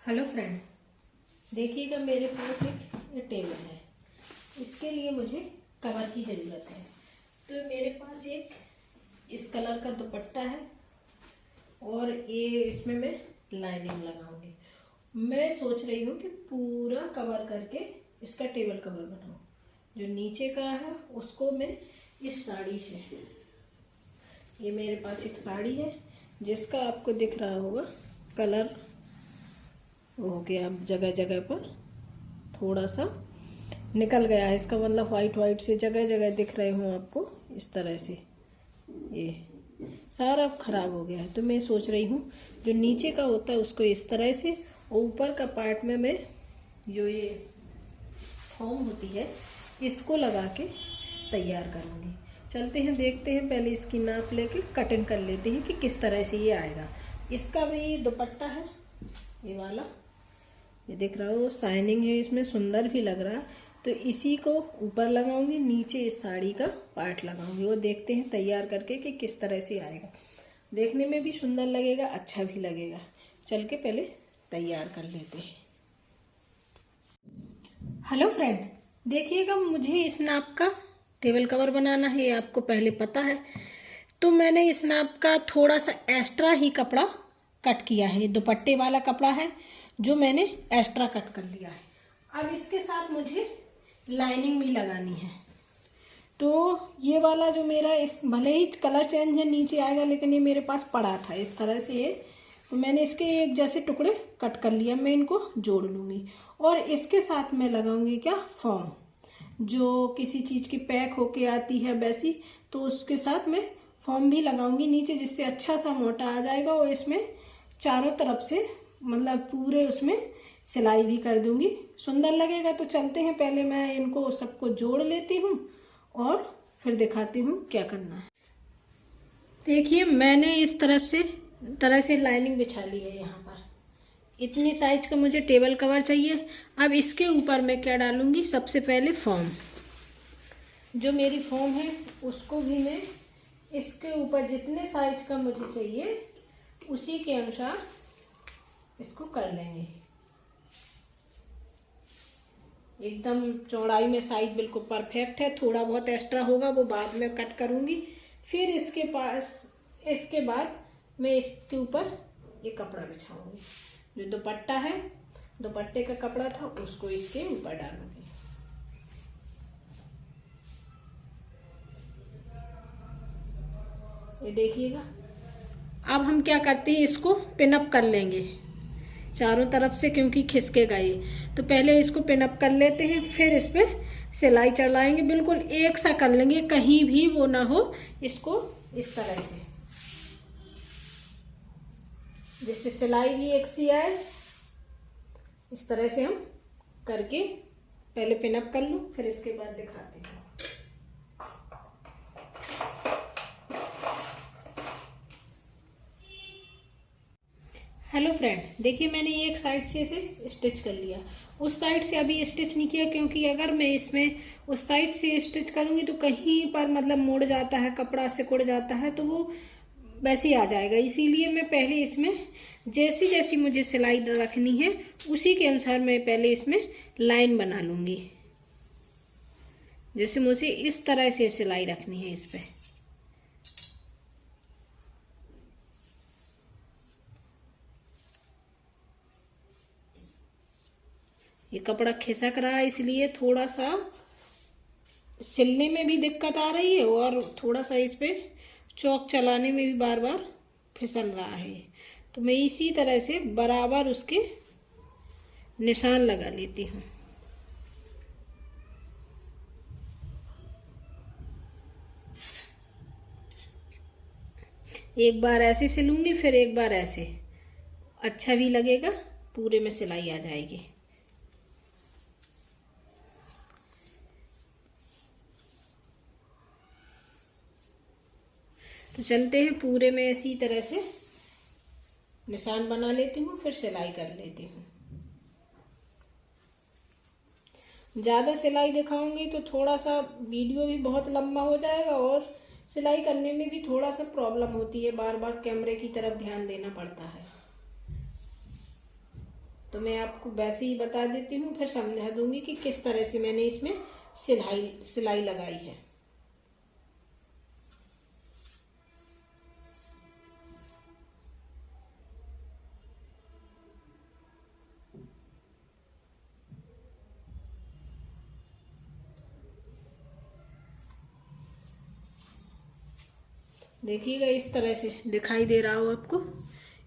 Hello friend, देखिएगा मेरे पास एक ये टेबल है। इसके लिए मुझे कवर की ज़रूरत है। तो मेरे पास एक इस कलर का दुपट्टा है और ये इसमें मैं लाइनिंग लगाऊंगी। मैं सोच रही हूँ कि पूरा कवर करके इसका टेबल कवर बनाऊँ। जो नीचे का है उसको मैं इस साड़ी से, ये मेरे पास एक साड़ी है जिसका आपको दिख रहा होगा कलर हो गया, अब जगह जगह पर थोड़ा सा निकल गया है। इसका मतलब वाइट वाइट से जगह जगह दिख रहे हो आपको, इस तरह से ये सारा खराब हो गया है। तो मैं सोच रही हूँ जो नीचे का होता है उसको इस तरह से, और ऊपर का पार्ट में मैं जो ये फॉर्म होती है इसको लगा के तैयार करूँगी। चलते हैं, देखते हैं। पहले इसकी नाप लेके कटिंग कर लेते हैं कि किस तरह से ये आएगा। इसका भी दुपट्टा है ये वाला, ये दिख रहा हो, शाइनिंग है इसमें, सुंदर भी लग रहा। तो इसी को ऊपर लगाऊंगी, नीचे इस साड़ी का पार्ट लगाऊंगी। वो देखते हैं तैयार करके कि किस तरह से आएगा। देखने में भी सुंदर लगेगा, अच्छा भी लगेगा। चल के पहले तैयार कर लेते हैं। हेलो फ्रेंड, देखिएगा मुझे इस नाप का टेबल कवर बनाना है, ये आपको पहले पता है। तो मैंने इस नाप का थोड़ा सा एक्स्ट्रा ही कपड़ा कट किया है। दुपट्टे वाला कपड़ा है जो मैंने एक्स्ट्रा कट कर लिया है। अब इसके साथ मुझे लाइनिंग भी लगानी है। तो ये वाला जो मेरा, इस भले ही कलर चेंज है, नीचे आएगा, लेकिन ये मेरे पास पड़ा था इस तरह से है। तो मैंने इसके एक जैसे टुकड़े कट कर लिया। मैं इनको जोड़ लूँगी और इसके साथ मैं लगाऊंगी क्या, फॉर्म, जो किसी चीज़ की पैक होके आती है वैसी। तो उसके साथ मैं फॉर्म भी लगाऊंगी नीचे, जिससे अच्छा सा मोटा आ जाएगा। और इसमें चारों तरफ से मतलब पूरे उसमें सिलाई भी कर दूंगी, सुंदर लगेगा। तो चलते हैं, पहले मैं इनको सबको जोड़ लेती हूँ और फिर दिखाती हूँ क्या करना है। देखिए मैंने इस तरह से लाइनिंग बिछा ली है। यहाँ पर इतनी साइज का मुझे टेबल कवर चाहिए। अब इसके ऊपर मैं क्या डालूंगी, सबसे पहले फॉर्म, जो मेरी फॉर्म है उसको भी मैं इसके ऊपर जितने साइज का मुझे चाहिए उसी के अनुसार इसको कर लेंगे। एकदम चौड़ाई में साइज बिल्कुल परफेक्ट है। थोड़ा बहुत एक्स्ट्रा होगा वो बाद में कट करूंगी। फिर इसके बाद मैं इसके ऊपर ये कपड़ा बिछाऊंगी। जो दुपट्टा है, दुपट्टे का कपड़ा था, उसको इसके ऊपर डालूंगी। ये देखिएगा। अब हम क्या करते हैं, इसको पिनअप कर लेंगे चारों तरफ से, क्योंकि खिसकेगा ये। तो पहले इसको पिनअप कर लेते हैं, फिर इस पर सिलाई चढ़ाएंगे। बिल्कुल एक सा कर लेंगे, कहीं भी वो ना हो। इसको इस तरह से, जिससे सिलाई भी एक सी आए, इस तरह से हम करके पहले पिनअप कर लूँ, फिर इसके बाद दिखाते हैं। हेलो फ्रेंड, देखिए मैंने एक साइड से इसे स्टिच कर लिया। उस साइड से अभी स्टिच नहीं किया, क्योंकि अगर मैं इसमें उस साइड से स्टिच करूँगी तो कहीं पर मतलब मुड़ जाता है, कपड़ा सिकुड़ जाता है, तो वो वैसे ही आ जाएगा। इसीलिए मैं पहले इसमें जैसी जैसी मुझे सिलाई रखनी है उसी के अनुसार मैं पहले इसमें लाइन बना लूँगी। जैसे मुझे इस तरह से सिलाई रखनी है इस पर। ये कपड़ा खिसक रहा है, इसलिए थोड़ा सा सिलने में भी दिक्कत आ रही है और थोड़ा सा इस पे चौक चलाने में भी बार बार फिसल रहा है। तो मैं इसी तरह से बराबर उसके निशान लगा लेती हूँ। एक बार ऐसे सिलूंगी, फिर एक बार ऐसे, अच्छा भी लगेगा, पूरे में सिलाई आ जाएगी। तो चलते हैं, पूरे में इसी तरह से निशान बना लेती हूँ, फिर सिलाई कर लेती हूँ। ज़्यादा सिलाई दिखाऊंगी तो थोड़ा सा वीडियो भी बहुत लंबा हो जाएगा और सिलाई करने में भी थोड़ा सा प्रॉब्लम होती है, बार बार कैमरे की तरफ ध्यान देना पड़ता है। तो मैं आपको वैसे ही बता देती हूँ, फिर समझा दूंगी कि किस तरह से मैंने इसमें सिलाई लगाई है। देखिएगा इस तरह से दिखाई दे रहा हो आपको।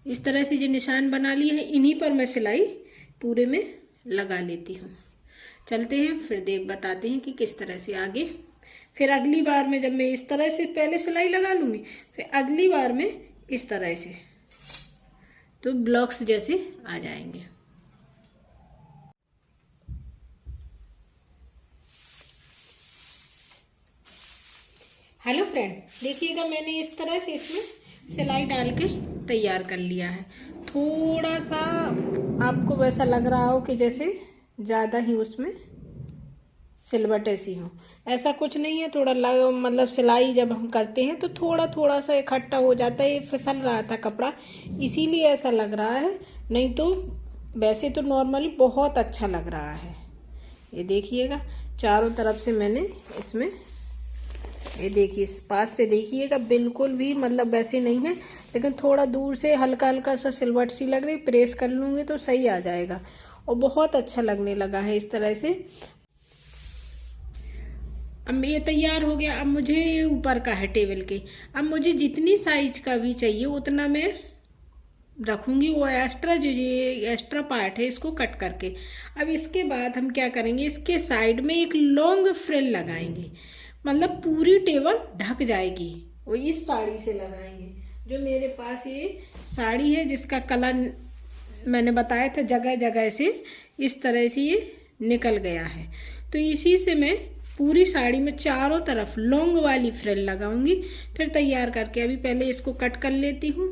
इस तरह से जो निशान बना लिए हैं, इन्हीं पर मैं सिलाई पूरे में लगा लेती हूँ। चलते हैं फिर बताते हैं कि किस तरह से आगे। फिर अगली बार में जब मैं इस तरह से पहले सिलाई लगा लूँगी, फिर अगली बार में इस तरह से, तो ब्लॉक्स जैसे आ जाएंगे। हेलो फ्रेंड, देखिएगा मैंने इस तरह से इसमें सिलाई डाल के तैयार कर लिया है। थोड़ा सा आपको वैसा लग रहा हो कि जैसे ज़्यादा ही उसमें सिलवट ऐसी हो, ऐसा कुछ नहीं है। थोड़ा मतलब सिलाई जब हम करते हैं तो थोड़ा थोड़ा सा इकट्ठा हो जाता है। ये फिसल रहा था कपड़ा, इसीलिए ऐसा लग रहा है, नहीं तो वैसे तो नॉर्मली बहुत अच्छा लग रहा है। ये देखिएगा चारों तरफ से मैंने इसमें, ये देखिए इस पास से देखिएगा बिल्कुल भी मतलब वैसे नहीं है, लेकिन थोड़ा दूर से हल्का हल्का सा सिलवट सी लग रही। प्रेस कर लूँगी तो सही आ जाएगा और बहुत अच्छा लगने लगा है इस तरह से। अब ये तैयार हो गया। अब मुझे ये ऊपर का है टेबल के, अब मुझे जितनी साइज का भी चाहिए उतना मैं रखूँगी। वो एक्स्ट्रा जो ये एक्स्ट्रा पार्ट है इसको कट करके, अब इसके बाद हम क्या करेंगे, इसके साइड में एक लॉन्ग फ्रिल लगाएंगे, मतलब पूरी टेबल ढक जाएगी। वो इस साड़ी से लगाएंगे। जो मेरे पास ये साड़ी है जिसका कलर मैंने बताया था जगह जगह से इस तरह से ये निकल गया है, तो इसी से मैं पूरी साड़ी में चारों तरफ लॉन्ग वाली फ्रिल लगाऊंगी। फिर तैयार करके अभी पहले इसको कट कर लेती हूँ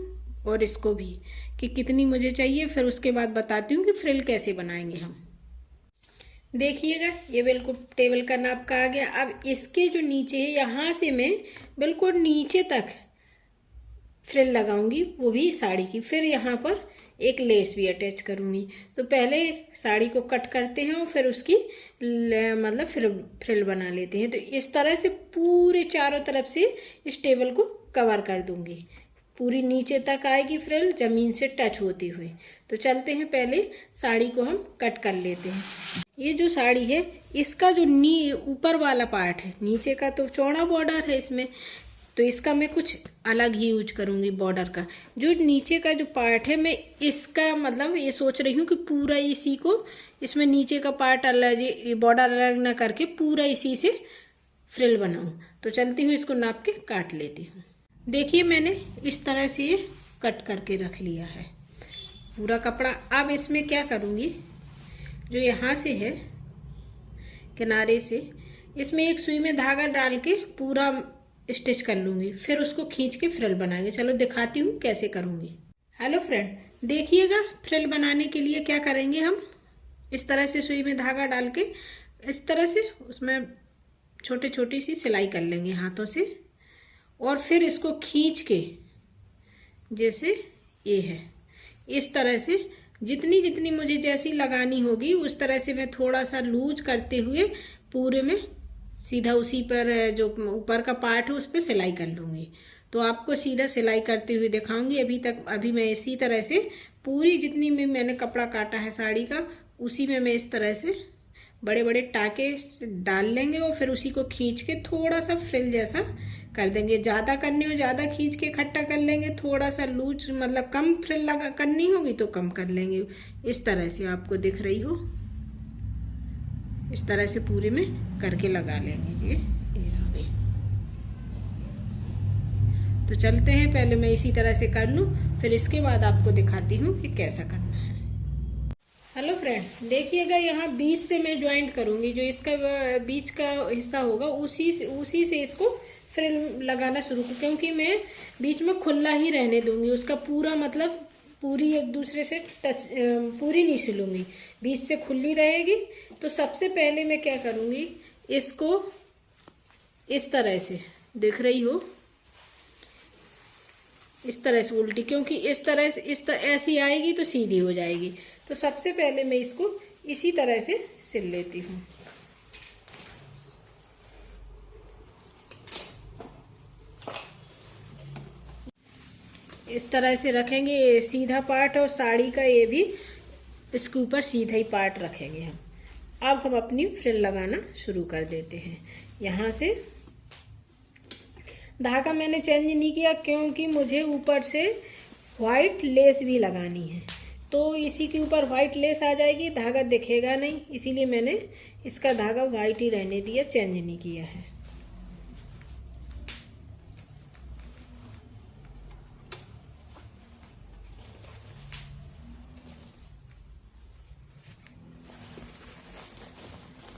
और इसको भी कि कितनी मुझे चाहिए, फिर उसके बाद बताती हूँ कि फ्रिल कैसे बनाएंगे हम। देखिएगा ये बिल्कुल टेबल का नाप का आ गया। अब इसके जो नीचे है यहाँ से मैं बिल्कुल नीचे तक फ्रिल लगाऊंगी, वो भी साड़ी की। फिर यहाँ पर एक लेस भी अटैच करूँगी। तो पहले साड़ी को कट करते हैं और फिर उसकी मतलब फ्रिल बना लेते हैं। तो इस तरह से पूरे चारों तरफ से इस टेबल को कवर कर दूंगी, पूरी नीचे तक आएगी फ्रिल जमीन से टच होती हुई। तो चलते हैं पहले साड़ी को हम कट कर लेते हैं। ये जो साड़ी है इसका जो ऊपर वाला पार्ट है, नीचे का तो चौड़ा बॉर्डर है इसमें, तो इसका मैं कुछ अलग ही यूज करूँगी बॉर्डर का। जो नीचे का जो पार्ट है मैं इसका मतलब ये सोच रही हूँ कि पूरा इसी को, इसमें नीचे का पार्ट अलग, ये बॉर्डर अलग ना करके पूरा इसी से फ्रिल बनाऊँ। तो चलती हूँ इसको नाप के काट लेती हूँ। देखिए मैंने इस तरह से ये कट करके रख लिया है पूरा कपड़ा। अब इसमें क्या करूँगी, जो यहाँ से है किनारे से, इसमें एक सुई में धागा डाल के पूरा स्टिच कर लूँगी, फिर उसको खींच के फ्रिल बनाएंगे। चलो दिखाती हूँ कैसे करूँगी। हेलो फ्रेंड, देखिएगा फ्रिल बनाने के लिए क्या करेंगे हम, इस तरह से सुई में धागा डाल के इस तरह से उसमें छोटी छोटी सी सिलाई कर लेंगे हाथों से, और फिर इसको खींच के जैसे ये है इस तरह से जितनी जितनी मुझे जैसी लगानी होगी उस तरह से मैं थोड़ा सा लूज करते हुए पूरे में सीधा उसी पर जो ऊपर का पार्ट है उस पर सिलाई कर लूँगी। तो आपको सीधा सिलाई करते हुए दिखाऊंगी। अभी मैं इसी तरह से पूरी जितनी भी मैंने कपड़ा काटा है साड़ी का, उसी में मैं इस तरह से बड़े बड़े टाके डाल लेंगे और फिर उसी को खींच के थोड़ा सा फ्रिल जैसा कर देंगे। ज़्यादा करनी हो ज़्यादा खींच के इकट्ठा कर लेंगे, थोड़ा सा लूज मतलब कम फ्रिल लगा करनी होगी तो कम कर लेंगे। इस तरह से आपको दिख रही हो, इस तरह से पूरे में करके लगा लेंगे। ये आ गई। तो चलते हैं, पहले मैं इसी तरह से कर लूँ, फिर इसके बाद आपको दिखाती हूँ कि कैसा करना है। हेलो फ्रेंड, देखिएगा यहाँ बीच से मैं ज्वाइंट करूँगी, जो इसका बीच का हिस्सा होगा उसी से इसको फ्रिल लगाना शुरू करूँ, क्योंकि मैं बीच में खुला ही रहने दूंगी। उसका पूरा मतलब पूरी एक दूसरे से टच पूरी नहीं सिलूँगी, बीच से खुली रहेगी। तो सबसे पहले मैं क्या करूँगी, इसको इस तरह से दिख रही हो, इस तरह से उल्टी, क्योंकि इस तरह से ऐसी आएगी तो सीधी हो जाएगी। तो सबसे पहले मैं इसको इसी तरह से सिल लेती हूँ। इस तरह से रखेंगे, ये सीधा पार्ट और साड़ी का ये भी इसके ऊपर सीधा ही पार्ट रखेंगे हम। अब हम अपनी फ्रिल लगाना शुरू कर देते हैं। यहाँ से धागा मैंने चेंज नहीं किया क्योंकि मुझे ऊपर से वाइट लेस भी लगानी है, तो इसी के ऊपर वाइट लेस आ जाएगी, धागा दिखेगा नहीं, इसीलिए मैंने इसका धागा वाइट ही रहने दिया, चेंज नहीं किया है।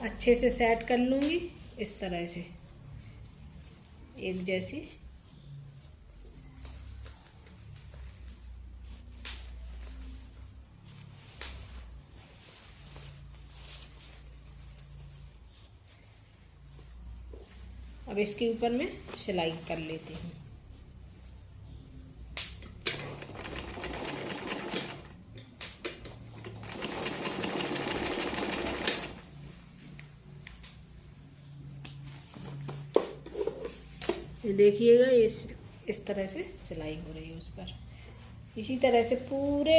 अच्छे से सेट कर लूँगी इस तरह से एक जैसी। अब इसके ऊपर मैं सिलाई कर लेती हूँ। ये देखिएगा, इस तरह से सिलाई हो रही है उस पर। इसी तरह से पूरे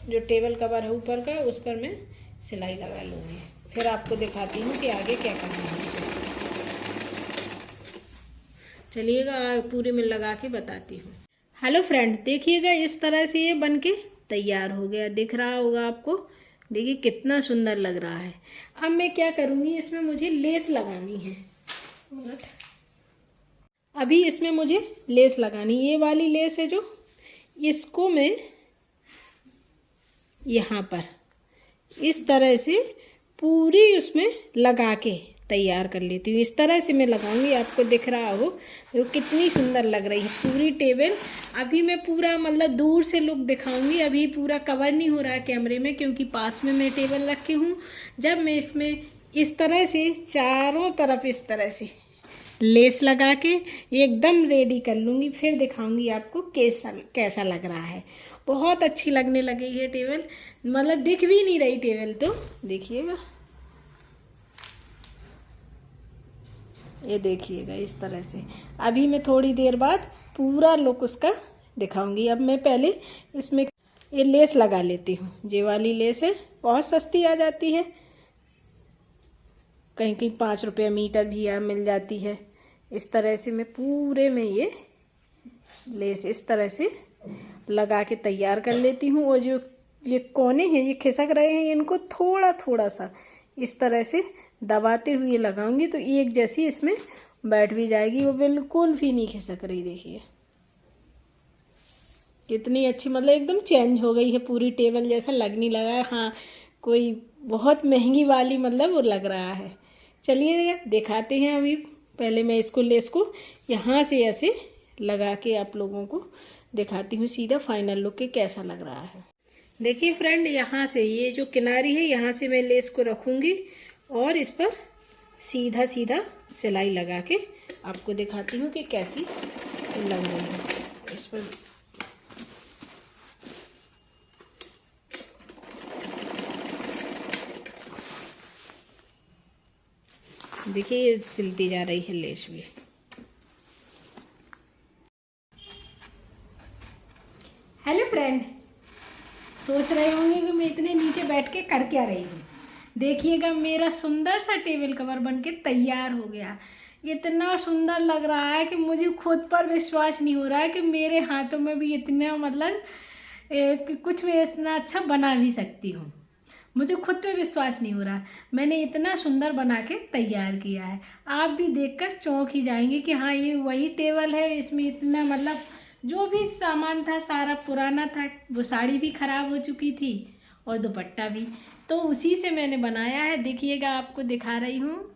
जो टेबल कवर है ऊपर का, उस पर मैं सिलाई लगा लूँगी। फिर आपको दिखाती हूँ कि आगे क्या करना है। चलिएगा पूरे में लगा के बताती हूँ। हेलो फ्रेंड, देखिएगा इस तरह से ये बन के तैयार हो गया, दिख रहा होगा आपको। देखिए कितना सुंदर लग रहा है। अब मैं क्या करूँगी, इसमें मुझे लेस लगानी है। अभी इसमें मुझे लेस लगानी, ये वाली लेस है जो, इसको मैं यहाँ पर इस तरह से पूरी उसमें लगा के तैयार कर लेती हूँ। इस तरह से मैं लगाऊंगी, आपको दिख रहा हो देखो कितनी सुंदर लग रही है पूरी टेबल। अभी मैं पूरा मतलब दूर से लुक दिखाऊंगी, अभी पूरा कवर नहीं हो रहा है कैमरे में क्योंकि पास में मैं टेबल रखी हूँ। जब मैं इसमें इस तरह से चारों तरफ इस तरह से लेस लगा के एकदम रेडी कर लूँगी, फिर दिखाऊंगी आपको कैसा लग रहा है। बहुत अच्छी लगने लगी है टेबल, मतलब दिख भी नहीं रही टेबल, तो देखिएगा, ये देखिएगा इस तरह से। अभी मैं थोड़ी देर बाद पूरा लुक उसका दिखाऊंगी। अब मैं पहले इसमें ये लेस लगा लेती हूँ। ये वाली लेस है, बहुत सस्ती आ जाती है, कहीं कहीं 5 रुपये मीटर भी मिल जाती है। इस तरह से मैं पूरे में ये लेस इस तरह से लगा के तैयार कर लेती हूँ। और जो ये कोने हैं ये खिसक रहे हैं, इनको थोड़ा थोड़ा सा इस तरह से दबाते हुए लगाऊंगी तो एक जैसी इसमें बैठ भी जाएगी, वो बिल्कुल भी नहीं खिसक रही। देखिए कितनी अच्छी, मतलब एकदम चेंज हो गई है पूरी टेबल, जैसा लगने लगा है हाँ कोई बहुत महंगी वाली मतलब वो लग रहा है। चलिए दिखाते हैं। अभी पहले मैं इसको लेस को यहाँ से ऐसे लगा के आप लोगों को दिखाती हूँ सीधा फाइनल लुक के कैसा लग रहा है। देखिए फ्रेंड, यहाँ से ये जो किनारी है यहाँ से मैं लेस को रखूँगी और इस पर सीधा सीधा सिलाई लगा के आपको दिखाती हूँ कि कैसी लग रही है। इस पर देखिए ये सिलती जा रही है लेस भी। हेलो फ्रेंड, सोच रहे होंगे कि मैं इतने नीचे बैठ के कर क्या रही हूँ। देखिएगा मेरा सुंदर सा टेबल कवर बनके तैयार हो गया। इतना सुंदर लग रहा है कि मुझे खुद पर विश्वास नहीं हो रहा है कि मेरे हाथों में भी इतना मतलब कुछ भी इतना अच्छा बना भी सकती हूँ। मुझे खुद पे विश्वास नहीं हो रहा, मैंने इतना सुंदर बना के तैयार किया है। आप भी देखकर चौंक ही जाएंगे कि हाँ ये वही टेबल है। इसमें इतना मतलब जो भी सामान था सारा पुराना था, वो साड़ी भी ख़राब हो चुकी थी और दुपट्टा भी, तो उसी से मैंने बनाया है। देखिएगा आपको दिखा रही हूँ।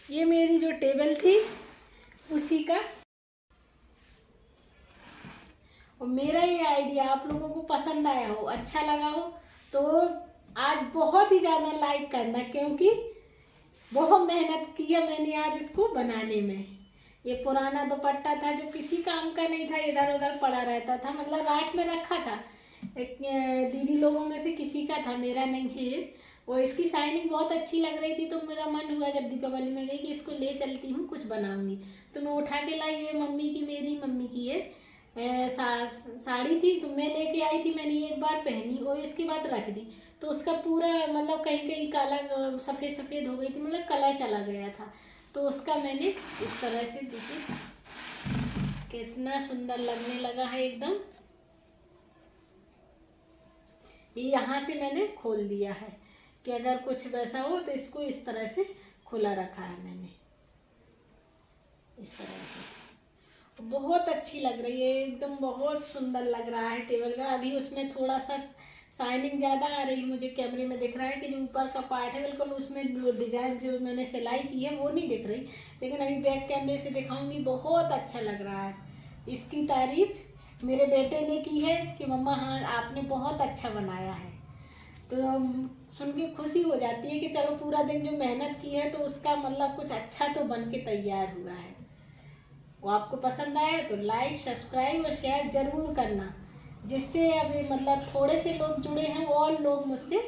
ये मेरी जो टेबल थी उसी का, और मेरा ये आइडिया आप लोगों को पसंद आया हो, अच्छा लगा हो तो आज बहुत ही ज़्यादा लाइक करना, क्योंकि बहुत मेहनत की है मैंने आज इसको बनाने में। ये पुराना दुपट्टा था जो किसी काम का नहीं था, इधर उधर पड़ा रहता था, मतलब रात में रखा था, एक दीदी लोगों में से किसी का था, मेरा नहीं है। और इसकी शाइनिंग बहुत अच्छी लग रही थी, तो मेरा मन हुआ जब दीपावली में गई कि इसको ले चलती हूँ, कुछ बनाऊंगी। तो मैं उठा के लाई, ये मम्मी की, मेरी मम्मी की है साड़ी थी, तो मैं लेके आई थी, मैंने एक बार पहनी और इसके बाद रख दी, तो उसका पूरा मतलब कहीं कहीं काला सफ़ेद सफ़ेद हो गई थी, मतलब कलर चला गया था। तो उसका मैंने इस तरह से, देखिए कितना सुंदर लगने लगा है एकदम। ये यहाँ से मैंने खोल दिया है कि अगर कुछ वैसा हो तो इसको इस तरह से खुला रखा है मैंने, इस तरह से। बहुत अच्छी लग रही है एकदम, बहुत सुंदर लग रहा है टेबल का। अभी उसमें थोड़ा सा शाइनिंग ज़्यादा आ रही, मुझे कैमरे में दिख रहा है कि जो ऊपर का पार्ट है बिल्कुल उसमें जो डिज़ाइन जो मैंने सिलाई की है वो नहीं दिख रही, लेकिन अभी बैक कैमरे से दिखाऊंगी। बहुत अच्छा लग रहा है। इसकी तारीफ मेरे बेटे ने की है कि मम्मा हाँ आपने बहुत अच्छा बनाया है। तो सुन के खुशी हो जाती है कि चलो पूरा दिन जो मेहनत की है तो उसका मतलब कुछ अच्छा तो बन के तैयार हुआ है। वो आपको पसंद आया तो लाइक सब्सक्राइब और शेयर ज़रूर करना, जिससे अभी मतलब थोड़े से लोग जुड़े हैं और लोग मुझसे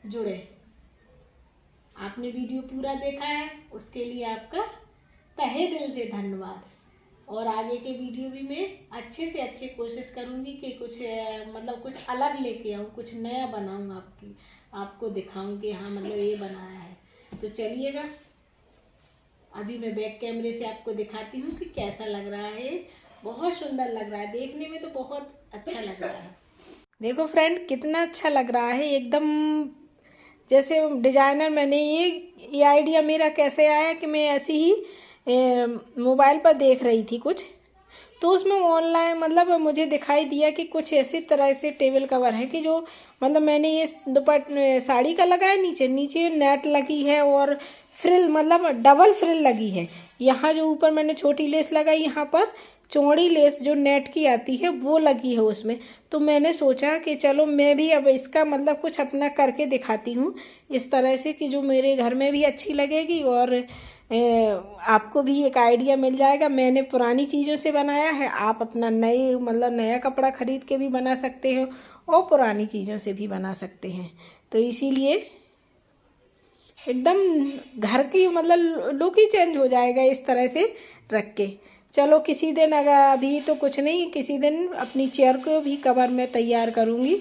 जुड़े। आपने वीडियो पूरा देखा है उसके लिए आपका तहे दिल से धन्यवाद। और आगे के वीडियो भी मैं अच्छे से अच्छे कोशिश करूँगी कि कुछ मतलब कुछ अलग लेके आऊँ, कुछ नया बनाऊँ, आपको दिखाऊँ कि हाँ मतलब ये बनाया है। तो चलिएगा अभी मैं बैक कैमरे से आपको दिखाती हूँ कि कैसा लग रहा है। बहुत सुंदर लग रहा है, देखने में तो बहुत अच्छा लग रहा है। देखो फ्रेंड कितना अच्छा लग रहा है एकदम, जैसे डिजाइनर। मैंने ये आइडिया मेरा कैसे आया कि मैं ऐसी ही मोबाइल पर देख रही थी कुछ, तो उसमें ऑनलाइन मतलब मुझे दिखाई दिया कि कुछ ऐसी तरह से टेबल कवर है कि जो मतलब मैंने ये साड़ी का लगा है, नीचे नीचे नेट लगी है और फ्रिल मतलब डबल फ्रिल लगी है। यहाँ जो ऊपर मैंने छोटी लेस लगाई, यहाँ पर चौड़ी लेस जो नेट की आती है वो लगी है उसमें। तो मैंने सोचा कि चलो मैं भी अब इसका मतलब कुछ अपना करके दिखाती हूँ इस तरह से कि जो मेरे घर में भी अच्छी लगेगी और आपको भी एक आइडिया मिल जाएगा। मैंने पुरानी चीज़ों से बनाया है, आप अपना नए मतलब नया कपड़ा ख़रीद के भी बना सकते हो और पुरानी चीज़ों से भी बना सकते हैं। तो इसीलिए एकदम घर की मतलब लुक ही चेंज हो जाएगा इस तरह से रख के। चलो किसी दिन, अगर अभी तो कुछ नहीं, किसी दिन अपनी चेयर को भी कवर में तैयार करूँगी।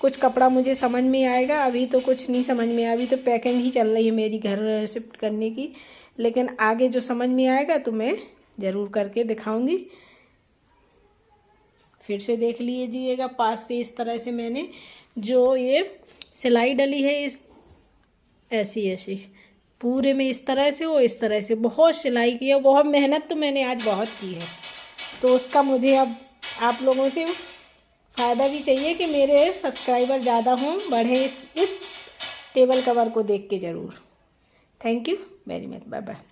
कुछ कपड़ा मुझे समझ में आएगा, अभी तो कुछ नहीं समझ में, अभी तो पैकिंग ही चल रही है मेरी घर शिफ्ट करने की, लेकिन आगे जो समझ में आएगा तो मैं ज़रूर करके दिखाऊंगी। फिर से देख लीजिएगा पास से, इस तरह से मैंने जो ये सिलाई डली है इस ऐसी ऐसी पूरे में इस तरह से, वो इस तरह से बहुत सिलाई की है, बहुत मेहनत तो मैंने आज बहुत की है। तो उसका मुझे अब आप लोगों से फ़ायदा भी चाहिए कि मेरे सब्सक्राइबर ज़्यादा हों, बढ़े इस टेबल कवर को देख के ज़रूर। Thank you very much, bye bye.